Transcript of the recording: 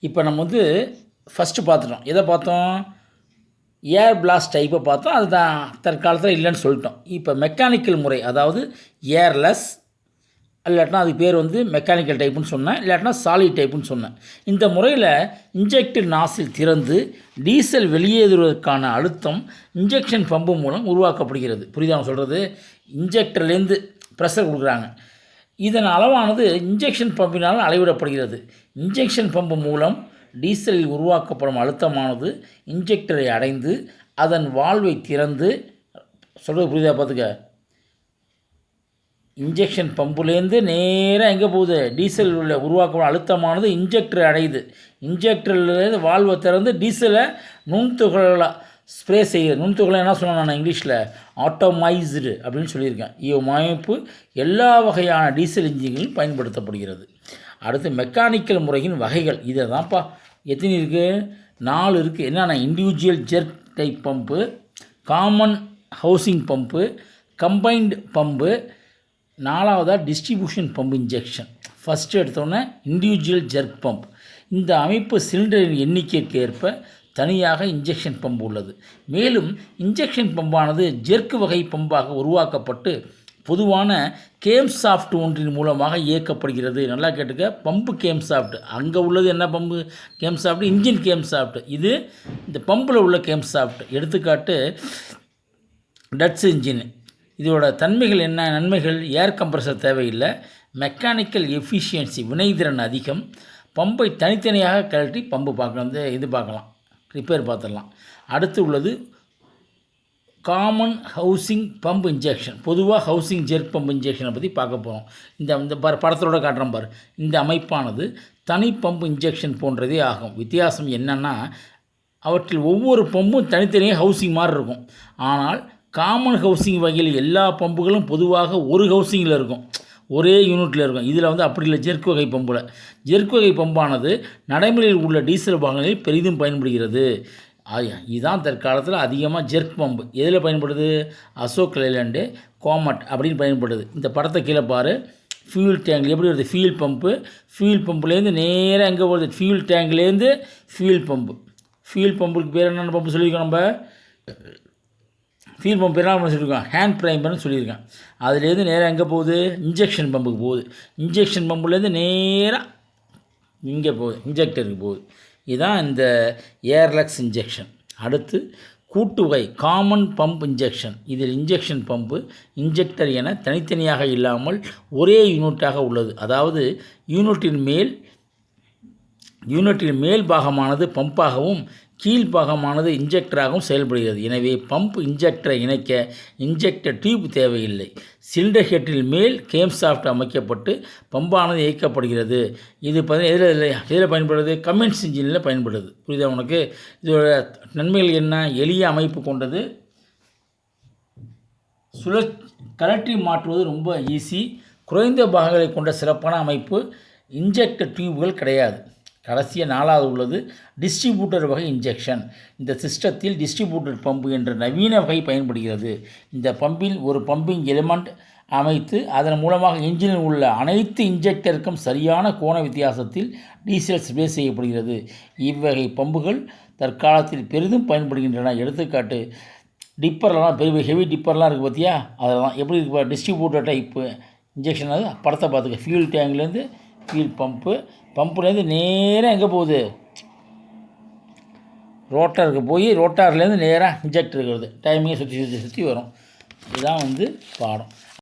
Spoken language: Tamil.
இப்போ நம்ம வந்து ஃபஸ்ட்டு பார்த்துட்டோம். எதை பார்த்தோம்? ஏர் பிளாஸ்ட் டைப்பை பார்த்தோம். அதுதான் தற்காலத்தில் இல்லைன்னு சொல்லிட்டோம். இப்போ மெக்கானிக்கல் முறை, அதாவது ஏர்லெஸ், இல்லாட்டினா அதுக்கு பேர் வந்து மெக்கானிக்கல் டைப்புன்னு சொன்னேன், இல்லாட்டினா சாலிட் டைப்புன்னு சொன்னேன். இந்த முறையில் இன்ஜெக்டட் நாசில் திறந்து டீசல் வெளியேறுவதற்கான அழுத்தம் இன்ஜெக்ஷன் பம்பு மூலம் உருவாக்கப்படுகிறது. புரியுதா சொல்கிறது? இன்ஜெக்டர்லேருந்து ப்ரெஷர் கொடுக்குறாங்க. இதன் அளவானது இன்ஜெக்ஷன் பம்பினால் அளவிடப்படுகிறது. இன்ஜெக்ஷன் பம்பு மூலம் டீசலில் உருவாக்கப்படும் அழுத்தமானது இன்ஜெக்டரை அடைந்து அதன் வால்வை திறந்து, சொல்கிறது புரியுதா பார்த்துக்க, இன்ஜெக்ஷன் பம்புலேருந்து நேராக எங்கே போகுது? டீசல் உள்ள உருவாக்கப்படும் அழுத்தமானது இன்ஜெக்டரை அடையுது. இன்ஜெக்டர்லேருந்து வால்வை திறந்து டீசலை நுண்துகளாக ஸ்ப்ரே செய்யுது. நுண்துகளை என்ன சொன்னேன் நான் இங்கிலீஷில்? ஆட்டோமைஸ்டு அப்படின்னு சொல்லியிருக்கேன். இவ்வமைப்பு எல்லா வகையான டீசல் இன்ஜின்களிலும் பயன்படுத்தப்படுகிறது. அடுத்து மெக்கானிக்கல் முறையின் வகைகள். இதை தான்ப்பா எத்தனை இருக்குது? 4 இருக்குது. என்னென்னா individual jerk type pump, common housing pump, combined pump, 4வதாக டிஸ்ட்ரிபியூஷன் பம்பு இன்ஜெக்ஷன். ஃபஸ்ட்டு எடுத்தோன்னே இண்டிவிஜுவல் ஜெர்க் பம்ப். இந்த அமைப்பு சிலிண்டரின் எண்ணிக்கைக்கு ஏற்ப தனியாக இன்ஜெக்ஷன் பம்பு உள்ளது. மேலும் இன்ஜெக்ஷன் பம்பானது ஜெர்க் வகை பம்பாக உருவாக்கப்பட்டு பொதுவான கேம் சாஃப்ட் ஒன்றின் மூலமாக இயக்கப்படுகிறது. நல்லா கேட்டுக்க, பம்பு கேம் சாஃப்ட். அங்கே உள்ளது என்ன pump? Game soft, engine game soft. இது இந்த பம்பில் உள்ள கேம் சாஃப்ட். எடுத்துக்காட்டு டட்ஸ் இன்ஜின். இதோட தன்மைகள் என்ன? நன்மைகள்: ஏர் கம்ப்ரஸர் தேவையில்லை, மெக்கானிக்கல் எஃபிஷியன்சி வினைத்திறன் அதிகம், பம்பை தனித்தனியாக கழட்டி பம்பு பார்க்கலாம், ரிப்பேர் பார்த்துடலாம். அடுத்து உள்ளது காமன் ஹவுசிங் பம்ப் இன்ஜெக்ஷன். பொதுவாக ஹவுசிங் ஜெர்க் பம்ப் இன்ஜெக்ஷனை பற்றி பார்க்க போகிறோம். இந்த படத்தோட காட்டுறோம் பார். இந்த அமைப்பானது தனி பம்பு இன்ஜெக்ஷன் போன்றதே ஆகும். வித்தியாசம் என்னென்னா, அவற்றில் ஒவ்வொரு பம்பும் தனித்தனியாக ஹவுசிங் மாதிரி இருக்கும். ஆனால் காமன் ஹவுசிங் வகையில் எல்லா பம்புகளும் பொதுவாக ஒரு ஹவுசிங்கில் இருக்கும், ஒரே யூனிட்டில் இருக்கும். இதில் வந்து அப்படி இல்லை. ஜெர்க் வகை பம்பில், ஜெர்க் வகை பம்பானது நடைமுறையில் உள்ள டீசல் வாகனங்களில் பெரிதும் பயன்படுகிறது. இதுதான் தற்காலத்தில் அதிகமாக ஜெர்க் பம்பு எதில் பயன்படுது? அசோக் லேலண்டு, கோமட் அப்படின்னு பயன்படுது. இந்த படத்தை கீழே பாரு. ஃபியூல் டேங்க் எப்படி வருது? Fuel pump. ஃபியூல் பம்புலேருந்து நேராக எங்கே போகுது? ஃபியூல் டேங்க்லேருந்து ஃபியூல் பம்பு. ஃபியூல் பம்புக்கு பேர் என்னென்ன பம்பு சொல்லியிருக்கோம் நம்ம? ஃபியூல் பம்ப் என்ன சொல்லியிருக்கோம்? ஹேண்ட் ப்ரைமர்னு சொல்லியிருக்கேன். அதுலேருந்து நேராக எங்கே போகுது? இன்ஜெக்ஷன் பம்புக்கு போகுது. இன்ஜெக்ஷன் பம்புலேருந்து நேராக இங்கே போகுது, இன்ஜெக்டருக்கு போகுது. இதுதான் இந்த ஏர்லெக்ஸ் இன்ஜெக்ஷன். அடுத்து கூட்டு வகை காமன் பம்ப் இன்ஜெக்ஷன். இதில் இன்ஜெக்ஷன் பம்பு, இன்ஜெக்டர் என தனித்தனியாக இல்லாமல் ஒரே யூனிட்டாக உள்ளது. அதாவது யூனிட்டின் மேல் பாகமானது பம்பாகவும் கீழ்பாகமானது இன்ஜெக்டராகவும் செயல்படுகிறது. எனவே பம்ப் இன்ஜெக்டரை இணைக்க இன்ஜெக்டர் டியூப் தேவையில்லை. சிலிண்டர் ஹெட்டில் மேல் கேம் சாஃப்ட் அமைக்கப்பட்டு பம்பானது இயக்கப்படுகிறது. இது எதில் பயன்படுது? கமென்ஸ் இன்ஜினில் பயன்படுது. புரியுதா உனக்கு? இதோட நன்மைகள் என்ன? எளிய அமைப்பு கொண்டது, கலட்டி மாற்றுவது ரொம்ப ஈஸி, குறைந்த பாகங்களை கொண்ட சிறப்பான அமைப்பு, இன்ஜெக்டர் டியூப்கள் கிடையாது. கடைசியாக 4வது உள்ளது டிஸ்ட்ரிபியூட்டர் வகை இன்ஜெக்ஷன். இந்த சிஸ்டத்தில் டிஸ்ட்ரிபியூட்டர் பம்பு என்ற நவீன வகை பயன்படுகிறது. இந்த பம்பில் ஒரு பம்பிங் எலிமெண்ட் அமைத்து அதன் மூலமாக இன்ஜினில் உள்ள அனைத்து இன்ஜெக்டருக்கும் சரியான கோண வித்தியாசத்தில் டீசல் ஸ்ப்ரே செய்யப்படுகிறது. இவ்வகை பம்புகள் தற்காலத்தில் பெரிதும் பயன்படுகின்றன. எடுத்துக்காட்டு டிப்பர்லாம், பெரிய ஹெவி டிப்பர்லாம் இருக்குது பார்த்தியா? அதெல்லாம் எப்படி இருக்கு? Distributor type injection. அது படத்தை பார்த்துக்க. ஃபியூல் டேங்க்லேருந்து ஃபியூல் பம்புலேருந்து நேராக எங்கே போகுது? ரோட்டருக்கு போய் ரோட்டார்லேருந்து நேராக இன்ஜெக்டர் இருக்கிறது. டைமிங்கை சுற்றி வரும். இதுதான் வந்து பாடம்.